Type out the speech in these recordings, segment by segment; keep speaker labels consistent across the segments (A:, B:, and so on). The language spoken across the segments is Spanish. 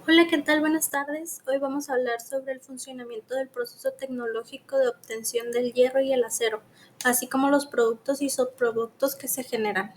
A: Hola, ¿qué tal? Buenas tardes. Hoy vamos a hablar sobre el funcionamiento del proceso tecnológico de obtención del hierro y el acero, así como los productos y subproductos que se generan.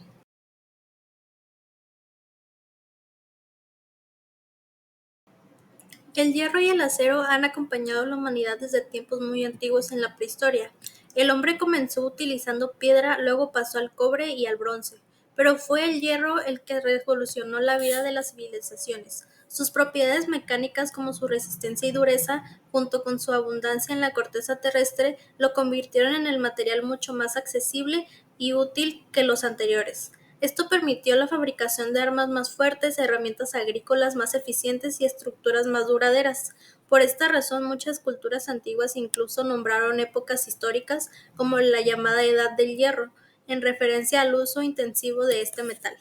A: El hierro y el acero han acompañado a la humanidad desde tiempos muy antiguos en la prehistoria. El hombre comenzó utilizando piedra, luego pasó al cobre y al bronce, pero fue el hierro el que revolucionó la vida de las civilizaciones. Sus propiedades mecánicas como su resistencia y dureza, junto con su abundancia en la corteza terrestre, lo convirtieron en el material mucho más accesible y útil que los anteriores. Esto permitió la fabricación de armas más fuertes, herramientas agrícolas más eficientes y estructuras más duraderas. Por esta razón, muchas culturas antiguas incluso nombraron épocas históricas como la llamada Edad del Hierro, en referencia al uso intensivo de este metal.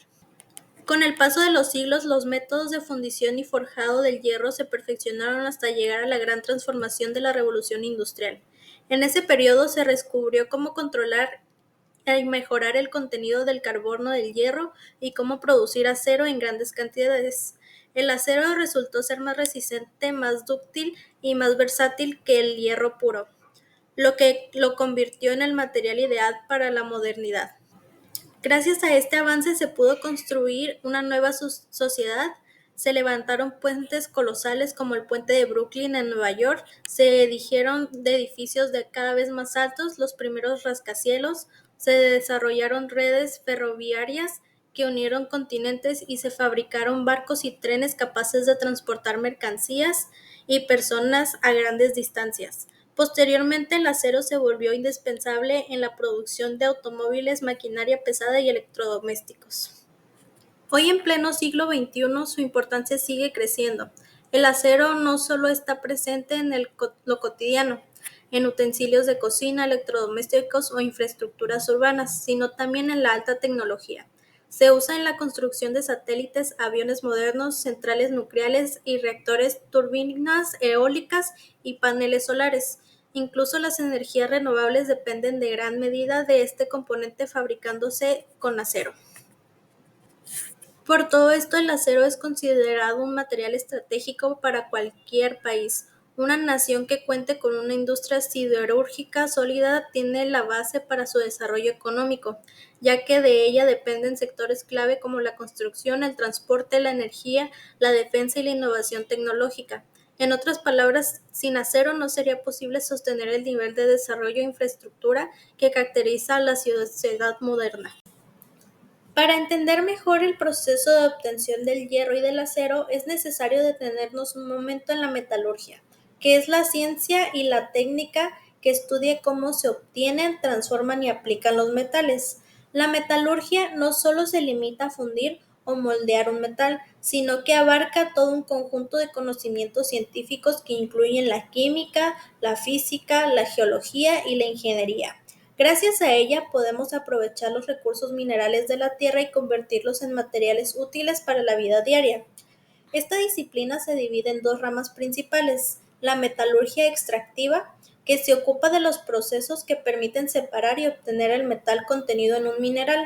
A: Con el paso de los siglos, los métodos de fundición y forjado del hierro se perfeccionaron hasta llegar a la gran transformación de la Revolución Industrial. En ese periodo se descubrió cómo controlar y mejorar el contenido del carbono del hierro y cómo producir acero en grandes cantidades. El acero resultó ser más resistente, más dúctil y más versátil que el hierro puro, lo que lo convirtió en el material ideal para la modernidad. Gracias a este avance se pudo construir una nueva sociedad. Se levantaron puentes colosales como el puente de Brooklyn en Nueva York, se erigieron de edificios de cada vez más altos, los primeros rascacielos, se desarrollaron redes ferroviarias que unieron continentes y se fabricaron barcos y trenes capaces de transportar mercancías y personas a grandes distancias. Posteriormente, el acero se volvió indispensable en la producción de automóviles, maquinaria pesada y electrodomésticos. Hoy, en pleno siglo XXI, su importancia sigue creciendo. El acero no solo está presente en lo cotidiano, en utensilios de cocina, electrodomésticos o infraestructuras urbanas, sino también en la alta tecnología. Se usa en la construcción de satélites, aviones modernos, centrales nucleares y reactores, turbinas eólicas y paneles solares. Incluso las energías renovables dependen de gran medida de este componente fabricándose con acero. Por todo esto, el acero es considerado un material estratégico para cualquier país. Una nación que cuente con una industria siderúrgica sólida tiene la base para su desarrollo económico, ya que de ella dependen sectores clave como la construcción, el transporte, la energía, la defensa y la innovación tecnológica. En otras palabras, sin acero no sería posible sostener el nivel de desarrollo e infraestructura que caracteriza a la sociedad moderna. Para entender mejor el proceso de obtención del hierro y del acero, es necesario detenernos un momento en la metalurgia, que es la ciencia y la técnica que estudia cómo se obtienen, transforman y aplican los metales. La metalurgia no solo se limita a fundir o moldear un metal, sino que abarca todo un conjunto de conocimientos científicos que incluyen la química, la física, la geología y la ingeniería. Gracias a ella podemos aprovechar los recursos minerales de la tierra y convertirlos en materiales útiles para la vida diaria. Esta disciplina se divide en dos ramas principales: la metalurgia extractiva, que se ocupa de los procesos que permiten separar y obtener el metal contenido en un mineral,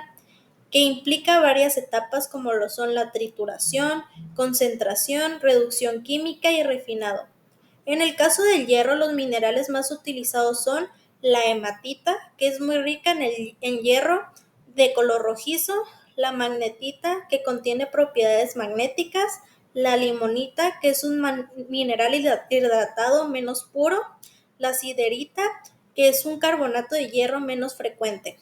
A: que implica varias etapas como lo son la trituración, concentración, reducción química y refinado. En el caso del hierro, los minerales más utilizados son la hematita, que es muy rica en hierro de color rojizo, la magnetita, que contiene propiedades magnéticas, la limonita, que es un mineral hidratado menos puro, la siderita, que es un carbonato de hierro menos frecuente.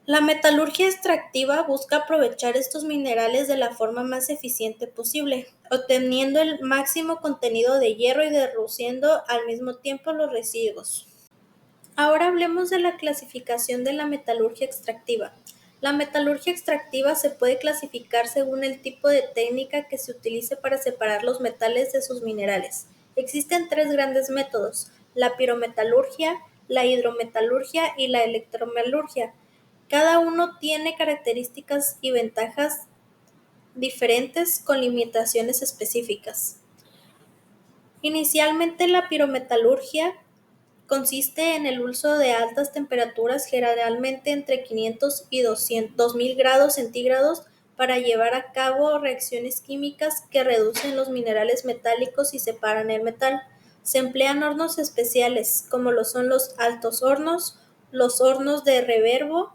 A: La metalurgia extractiva busca aprovechar estos minerales de la forma más eficiente posible, obteniendo el máximo contenido de hierro y reduciendo al mismo tiempo los residuos. Ahora hablemos de la clasificación de la metalurgia extractiva. La metalurgia extractiva se puede clasificar según el tipo de técnica que se utilice para separar los metales de sus minerales. Existen tres grandes métodos: la pirometalurgia, la hidrometalurgia y la electrometalurgia. Cada uno tiene características y ventajas diferentes con limitaciones específicas. Inicialmente, la pirometalurgia consiste en el uso de altas temperaturas, generalmente entre 500 y 2000 grados centígrados, para llevar a cabo reacciones químicas que reducen los minerales metálicos y separan el metal. Se emplean hornos especiales, como lo son los altos hornos, los hornos de reverbo,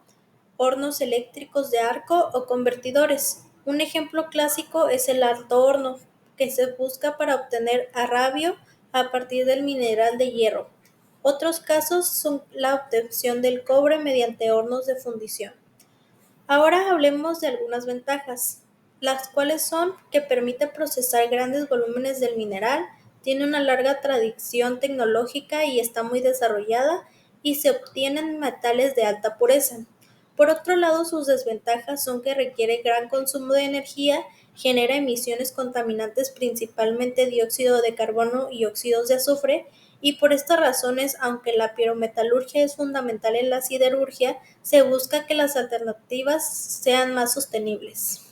A: hornos eléctricos de arco o convertidores. Un ejemplo clásico es el alto horno, que se busca para obtener arrabio a partir del mineral de hierro. Otros casos son la obtención del cobre mediante hornos de fundición. Ahora hablemos de algunas ventajas, las cuales son que permite procesar grandes volúmenes del mineral, tiene una larga tradición tecnológica y está muy desarrollada, y se obtienen metales de alta pureza. Por otro lado, sus desventajas son que requiere gran consumo de energía, genera emisiones contaminantes, principalmente dióxido de carbono y óxidos de azufre, y por estas razones, aunque la pirometalurgia es fundamental en la siderurgia, se busca que las alternativas sean más sostenibles.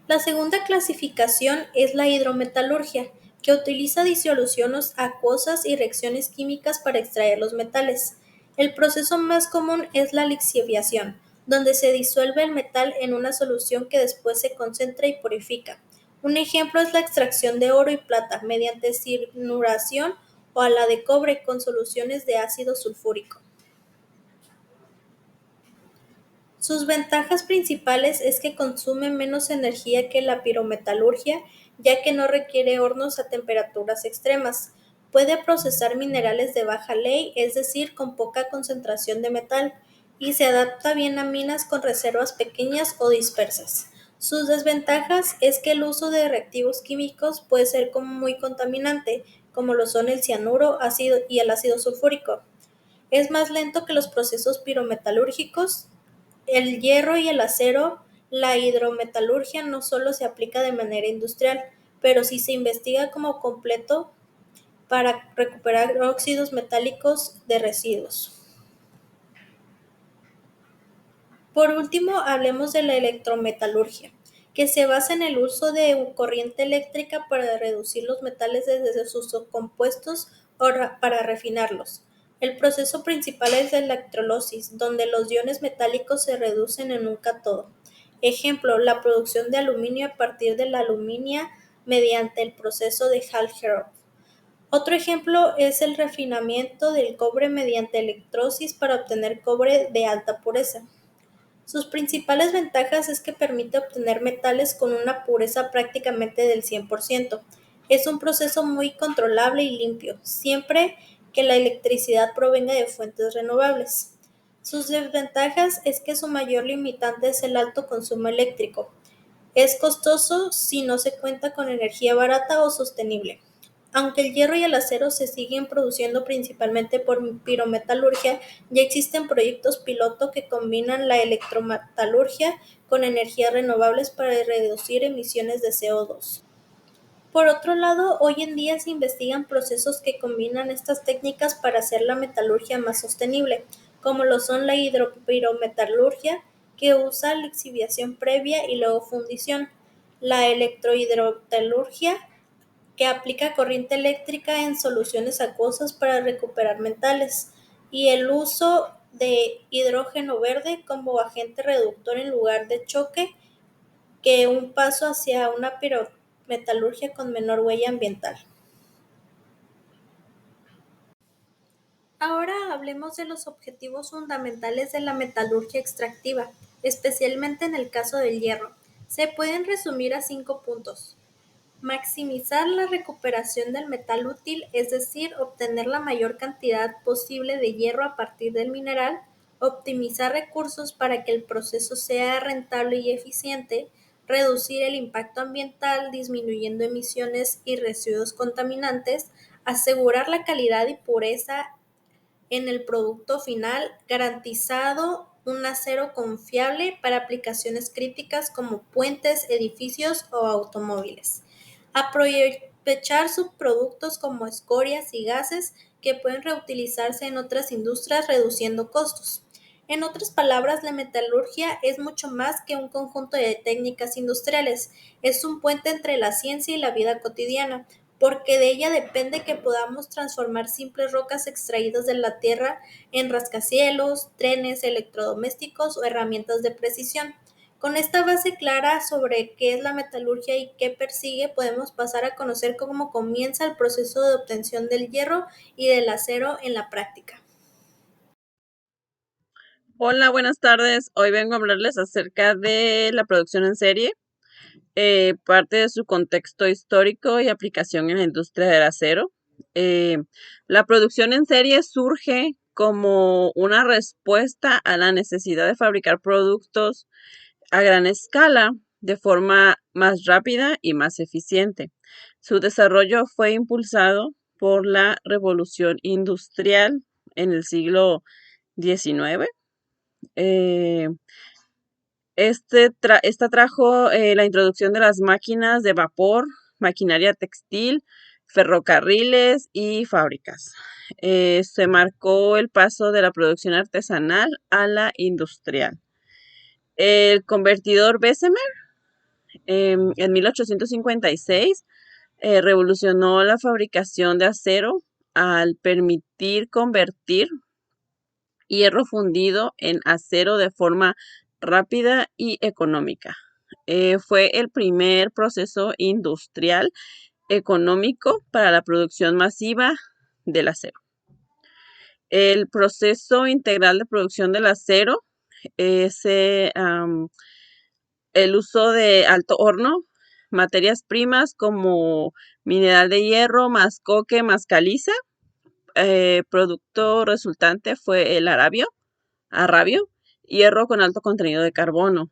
A: La segunda clasificación es la hidrometalurgia, que utiliza disoluciones acuosas y reacciones químicas para extraer los metales. El proceso más común es la lixiviación, donde se disuelve el metal en una solución que después se concentra y purifica. Un ejemplo es la extracción de oro y plata mediante cianuración o a la de cobre con soluciones de ácido sulfúrico. Sus ventajas principales es que consume menos energía que la pirometalurgia, ya que no requiere hornos a temperaturas extremas. Puede procesar minerales de baja ley, es decir, con poca concentración de metal, y se adapta bien a minas con reservas pequeñas o dispersas. Sus desventajas es que el uso de reactivos químicos puede ser como muy contaminante, como lo son el cianuro ácido y el ácido sulfúrico. Es más lento que los procesos pirometalúrgicos. El hierro y el acero, la hidrometalurgia no solo se aplica de manera industrial, pero sí se investiga como completo para recuperar óxidos metálicos de residuos. Por último, hablemos de la electrometalurgia, que se basa en el uso de corriente eléctrica para reducir los metales desde sus compuestos o para refinarlos. El proceso principal es la electrolisis, donde los iones metálicos se reducen en un cátodo. Ejemplo, la producción de aluminio a partir de la aluminia mediante el proceso de Hall-Héroult. Otro ejemplo es el refinamiento del cobre mediante electrosis para obtener cobre de alta pureza. Sus principales ventajas es que permite obtener metales con una pureza prácticamente del 100%. Es un proceso muy controlable y limpio, siempre que la electricidad provenga de fuentes renovables. Sus desventajas es que su mayor limitante es el alto consumo eléctrico. Es costoso si no se cuenta con energía barata o sostenible. Aunque el hierro y el acero se siguen produciendo principalmente por pirometalurgia, ya existen proyectos piloto que combinan la electrometalurgia con energías renovables para reducir emisiones de CO2. Por otro lado, hoy en día se investigan procesos que combinan estas técnicas para hacer la metalurgia más sostenible, como lo son la hidropirometalurgia, que usa lixiviación previa y luego fundición, la electrohidrometalurgia, que aplica corriente eléctrica en soluciones acuosas para recuperar metales, y el uso de hidrógeno verde como agente reductor en lugar de choque, que un paso hacia una pirometalurgia con menor huella ambiental. Ahora hablemos de los objetivos fundamentales de la metalurgia extractiva, especialmente en el caso del hierro. Se pueden resumir a 5 puntos. Maximizar la recuperación del metal útil, es decir, obtener la mayor cantidad posible de hierro a partir del mineral, optimizar recursos para que el proceso sea rentable y eficiente, reducir el impacto ambiental disminuyendo emisiones y residuos contaminantes, asegurar la calidad y pureza en el producto final, garantizado un acero confiable para aplicaciones críticas como puentes, edificios o automóviles. Aprovechar subproductos como escorias y gases que pueden reutilizarse en otras industrias reduciendo costos. En otras palabras, la metalurgia es mucho más que un conjunto de técnicas industriales, es un puente entre la ciencia y la vida cotidiana, porque de ella depende que podamos transformar simples rocas extraídas de la tierra en rascacielos, trenes, electrodomésticos o herramientas de precisión. Con esta base clara sobre qué es la metalurgia y qué persigue, podemos pasar a conocer cómo comienza el proceso de obtención del hierro y del acero en la práctica.
B: Hola, buenas tardes. Hoy vengo a hablarles acerca de la producción en serie, parte de su contexto histórico y aplicación en la industria del acero. Eh, la producción en serie surge como una respuesta a la necesidad de fabricar productos a gran escala de forma más rápida y más eficiente. Su desarrollo fue impulsado por la revolución industrial en el siglo XIX. Eh, esta trajo la introducción de las máquinas de vapor, maquinaria textil, ferrocarriles y fábricas. Se marcó el paso de la producción artesanal a la industrial. El convertidor Bessemer en 1856 revolucionó la fabricación de acero al permitir convertir hierro fundido en acero de forma rápida y económica. Fue el primer proceso industrial económico para la producción masiva del acero. El proceso integral de producción del acero es el uso de alto horno, materias primas como mineral de hierro, más coque, más caliza. Producto resultante fue el arrabio, hierro con alto contenido de carbono.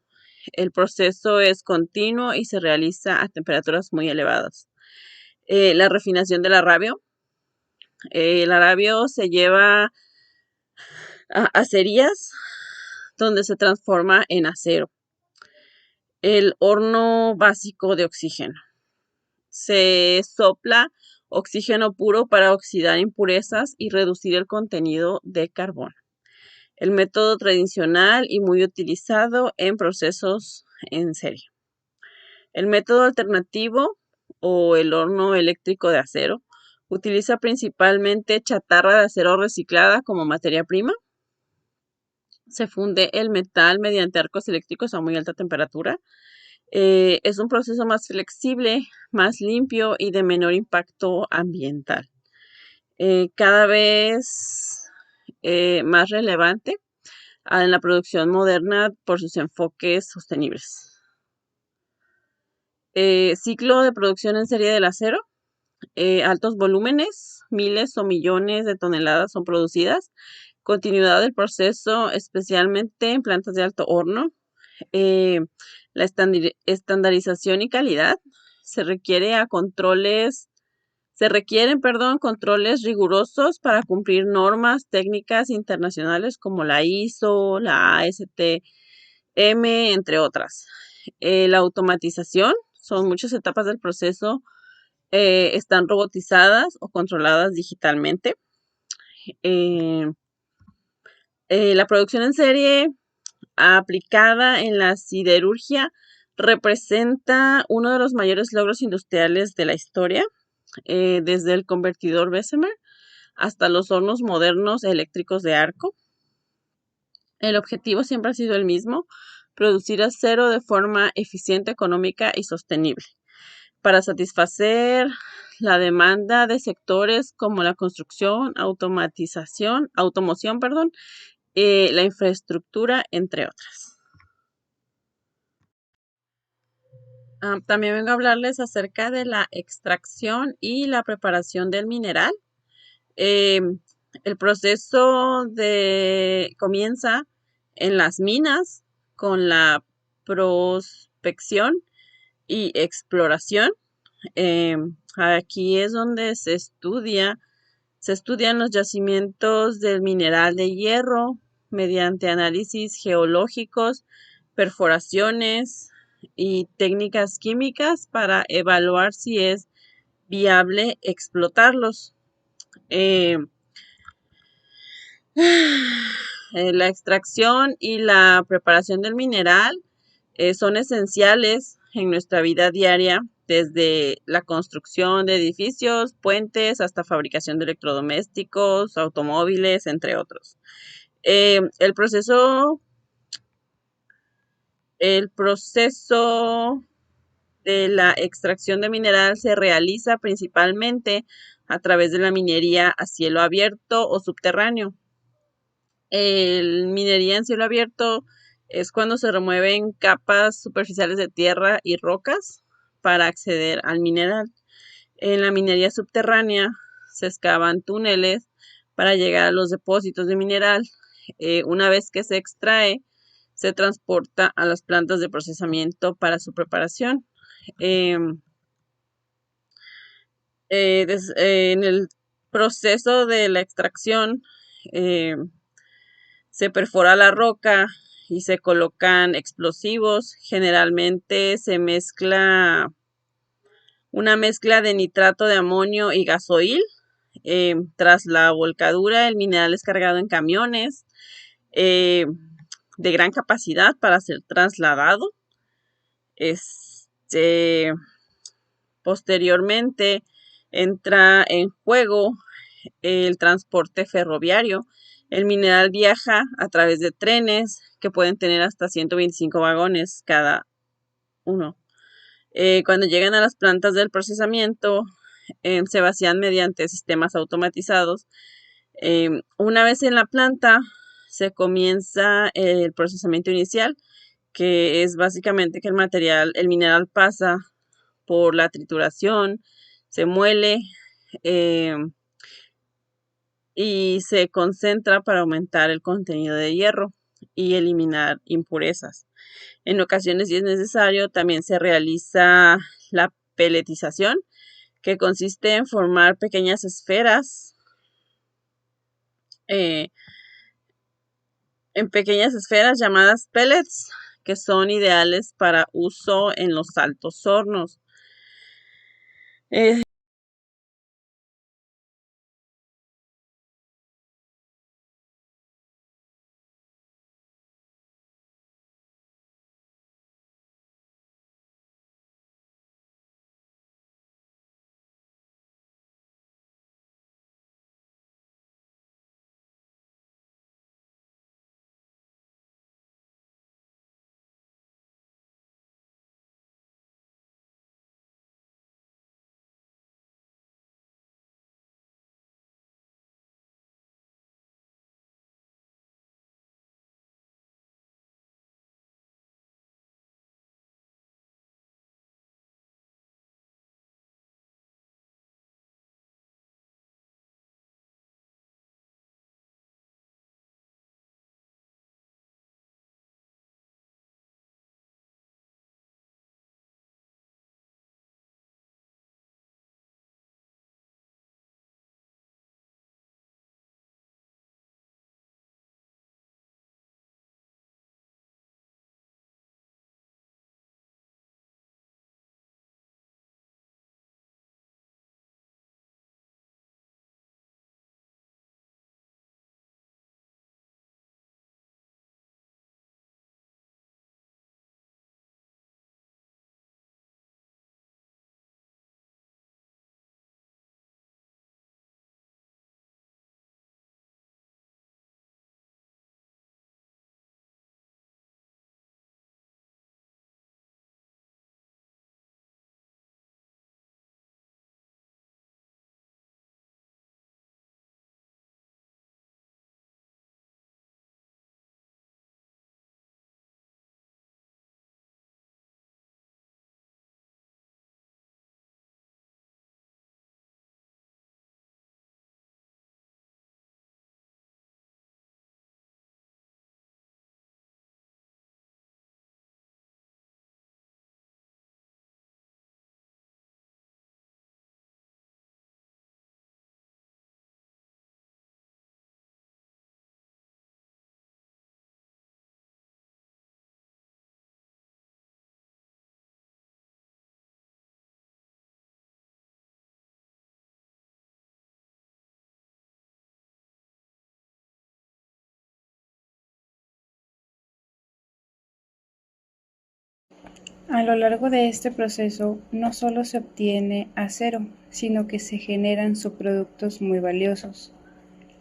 B: El proceso es continuo y se realiza a temperaturas muy elevadas. La refinación del arrabio. El arrabio se lleva a acerías donde se transforma en acero. El horno básico de oxígeno. Se sopla oxígeno puro para oxidar impurezas y reducir el contenido de carbono. El método tradicional y muy utilizado en procesos en serie. El método alternativo o el horno eléctrico de acero utiliza principalmente chatarra de acero reciclada como materia prima. Se funde el metal mediante arcos eléctricos a muy alta temperatura. Es un proceso más flexible, más limpio y de menor impacto ambiental. Cada vez más relevante en la producción moderna por sus enfoques sostenibles. Ciclo de producción en serie del acero. Altos volúmenes, miles o millones de toneladas son producidas. Continuidad del proceso, especialmente en plantas de alto horno. La estandarización y calidad. Se requieren, controles rigurosos para cumplir normas técnicas internacionales como la ISO, la ASTM, entre otras. La automatización, son muchas etapas del proceso, están robotizadas o controladas digitalmente. La producción en serie aplicada en la siderurgia representa uno de los mayores logros industriales de la historia, desde el convertidor Bessemer hasta los hornos modernos eléctricos de arco. El objetivo siempre ha sido el mismo: producir acero de forma eficiente, económica y sostenible, para satisfacer la demanda de sectores como la construcción, automoción, la infraestructura, entre otras. También vengo a hablarles acerca de la extracción y la preparación del mineral. El proceso comienza en las minas con la prospección y exploración. Aquí es donde se estudian los yacimientos del mineral de hierro mediante análisis geológicos, perforaciones y técnicas químicas para evaluar si es viable explotarlos. La extracción y la preparación del mineral son esenciales en nuestra vida diaria, desde la construcción de edificios, puentes, hasta fabricación de electrodomésticos, automóviles, entre otros. El proceso El proceso de la extracción de mineral se realiza principalmente a través de la minería a cielo abierto o subterráneo. El minería en cielo abierto es cuando se remueven capas superficiales de tierra y rocas para acceder al mineral. En la minería subterránea se excavan túneles para llegar a los depósitos de mineral. Una vez que se extrae, se transporta a las plantas de procesamiento para su preparación. Em, en el proceso de la extracción, eh, se perfora la roca y se colocan explosivos. Generalmente se mezcla una mezcla de nitrato de amonio y gasoil. Tras la volcadura, el mineral es cargado en camiones eh, de gran capacidad para ser trasladado. Este, Posteriormente entra en juego el transporte ferroviario. El mineral viaja a través de trenes que pueden tener hasta 125 vagones cada uno. Cuando llegan a las plantas del procesamiento, se vacían mediante sistemas automatizados. Una vez en la planta, se comienza el procesamiento inicial, que es básicamente que el mineral pasa por la trituración, se muele, eh, y se concentra para aumentar el contenido de hierro y eliminar impurezas. En ocasiones, si es necesario, también se realiza la peletización, que consiste en formar pequeñas esferas, eh, llamadas pellets, que son ideales para uso en los altos hornos. Eh,
C: A lo largo de este proceso no solo se obtiene acero, sino que se generan subproductos muy valiosos.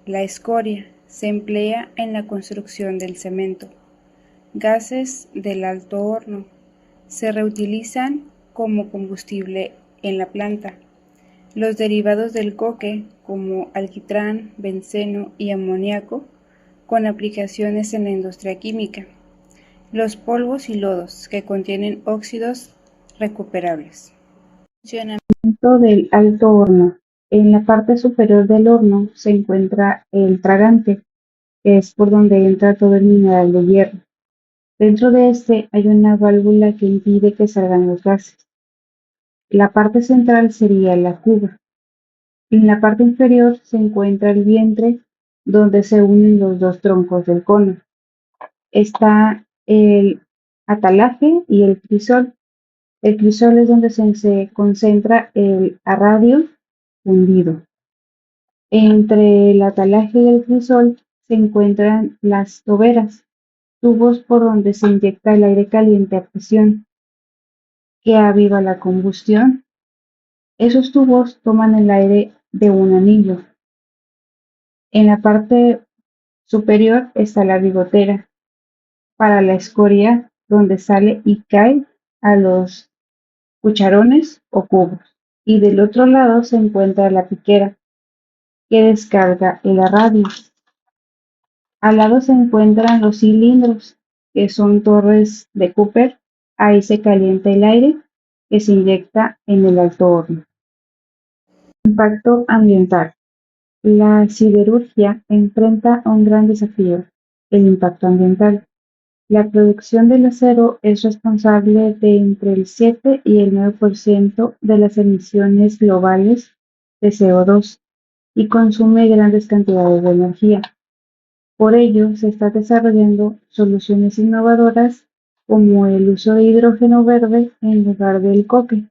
C: La escoria se emplea en la construcción del cemento gases del alto horno se reutilizan como combustible en la planta. Los derivados del coque, como alquitrán, benceno y amoníaco, con aplicaciones en la industria química. Los polvos y lodos, que contienen óxidos recuperables. Funcionamiento del alto horno. En la parte superior del horno se encuentra el tragante, que es por donde entra todo el mineral de hierro. Dentro de este hay una válvula que impide que salgan los gases. La parte central sería la cuba. En la parte inferior se encuentra el vientre, donde se unen los dos troncos del cono. Está el atalaje y el crisol. El crisol es donde se concentra el arradio fundido. Entre el atalaje y el crisol se encuentran las toberas, tubos por donde se inyecta el aire caliente a presión, que aviva la combustión. Esos tubos toman el aire de un anillo. En la parte superior está la bigotera para la escoria, donde sale y cae a los cucharones o cubos. Y del otro lado se encuentra la piquera, que descarga el arradio. Al lado se encuentran los cilindros, que son torres de Cooper. Ahí se calienta el aire que se inyecta en el alto horno. Impacto ambiental. La siderurgia enfrenta un gran desafío, el impacto ambiental. La producción del acero es responsable de entre el 7 y el 9% de las emisiones globales de CO2 y consume grandes cantidades de energía. Por ello, se están desarrollando soluciones innovadoras como el uso de hidrógeno verde en lugar del coque,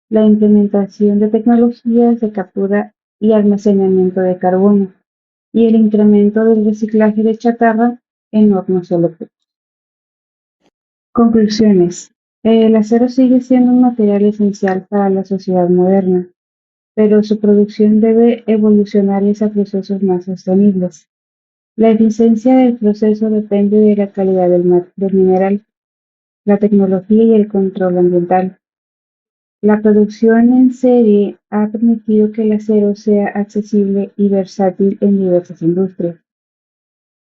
C: la implementación de tecnologías de captura y almacenamiento de carbono, y el incremento del reciclaje de chatarra en hornos eléctricos. Conclusiones. El acero sigue siendo un material esencial para la sociedad moderna, pero su producción debe evolucionar hacia procesos más sostenibles. La eficiencia del proceso depende de la calidad del mineral, la tecnología y el control ambiental. La producción en serie ha permitido que el acero sea accesible y versátil en diversas industrias.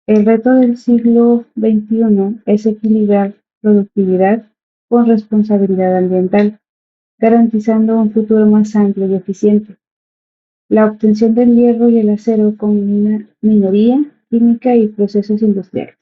C: El reto del siglo XXI es equilibrar productividad con responsabilidad ambiental, garantizando un futuro más amplio y eficiente. La obtención del hierro y el acero combina minería, química y procesos industriales.